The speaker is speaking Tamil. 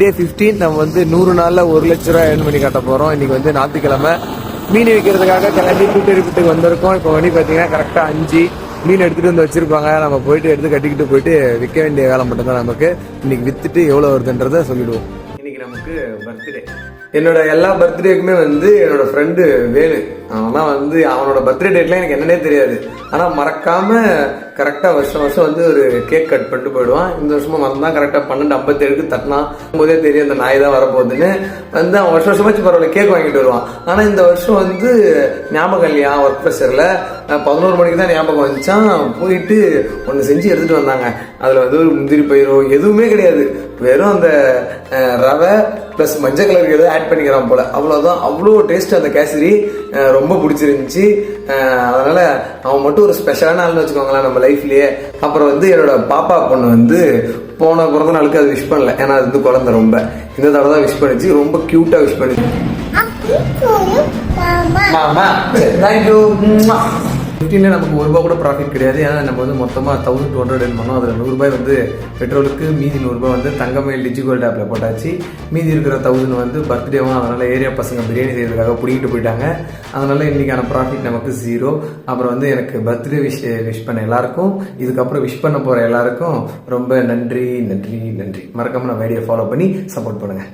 டே 15 நம்ம வந்து 100 நாள்ல 1 லட்ச ரூபாய் ஏர்ன் பண்ணி காட்ட போறோம். இன்னைக்கு வந்து ஞாயிற்றுக்கிழமை மீன் விற்கிறதுக்காக கிளம்பி கூட்டெடுப்புக்கு வந்திருக்கோம். இப்போ மணி பார்த்தீங்கன்னா கரெக்டா 5 மீன் எடுத்துட்டு வந்து வச்சிருப்பாங்க. நம்ம போயிட்டு எடுத்து கட்டிக்கிட்டு போயிட்டு விற்க வேண்டிய வேலை மட்டும்தான் நமக்கு. இன்னைக்கு வித்துட்டு எவ்வளவு வருதுன்றத சொல்லிடுவோம். இன்னைக்கு நமக்கு பர்த்டே. என்னோட எல்லா பர்த்டேக்குமே வந்து என்னோட ஃப்ரெண்டு வேலு, அவன் வந்து அவனோட பர்த்டே டேட்லாம் எனக்கு என்னன்னே தெரியாது. ஆனா மறக்காம கரெக்டா வருஷம் வந்து ஒரு கேக் கட் பண்ணிட்டு போயிடுவான். இந்த வருஷமா மறந்தான். கரெக்டா 12:57 தட்டினா போதே தெரியும் அந்த நாய் தான் வரப்போகுதுன்னு. வந்து அவன் வருஷமாச்சு பரவாயில்ல கேக் வாங்கிட்டு வருவான். ஆனா இந்த வருஷம் வந்து ஞாபகம் இல்லையா, ஒர்க் ப்ரெஷர்ல 11 மணிக்கு தான் ஞாபகம் வந்துச்சான். போயிட்டு ஒன்று செஞ்சு எடுத்துட்டு வந்தாங்க. அதுல வந்து ஒரு முந்திரி பயிரோ எதுவுமே கிடையாது, வெறும் அந்த ரவை பிளஸ் மஞ்சள் கலருக்கு ஏதோ ஆட் பண்ணிக்கிறான் போல, அவ்வளவுதான். அவ்வளோ டேஸ்ட் அந்த கேசரி, ரொம்ப பிடிச்சிருந்துச்சு. அதனால அவன் மட்டும் ஒரு ஸ்பெஷலான ஆள்னு வச்சுக்கோங்களேன் நம்ம லைஃப்லயே. அப்புறம் வந்து என்னோட பாப்பா பொண்ணு வந்து போன பிறந்த நாளுக்கு அது விஷ் பண்ணல, ஏன்னா அது வந்து குழந்தை. ரொம்ப இந்த தடவை தான் விஷ் பண்ணிச்சு, ரொம்ப கியூட்டா விஷ் பண்ணிச்சு. தேங்க்யூ. 15ல நமக்கு ₹1 கூட ப்ராஃபிட் கிடையாது. ஏன்னா நம்ம வந்து மொத்தமாக 1200 எர்ன் பண்ணோம். அதில் ₹100 வந்து பெட்ரோலுக்கு, மீதி ₹100 வந்து தங்கமயில் டிஜிகோல்ட் ஆப்பில் போட்டாச்சு. மீதி இருக்கிற 1000 வந்து பர்த்டேவும், அதனால ஏரியா பசங்க பிரியாணி செய்யறதுக்காக பிடிக்கிட்டு போயிட்டாங்க. அதனால இன்னைக்கான ப்ராஃபிட் நமக்கு 0. அப்புறம் வந்து எனக்கு பர்த்டே விஷ் பண்ண எல்லாருக்கும், இதுக்கப்புறம் விஷ் பண்ண போற எல்லாருக்கும் ரொம்ப நன்றி. மறக்காம நம்ம வீடியோ ஃபாலோ பண்ணி சப்போர்ட் பண்ணுங்க.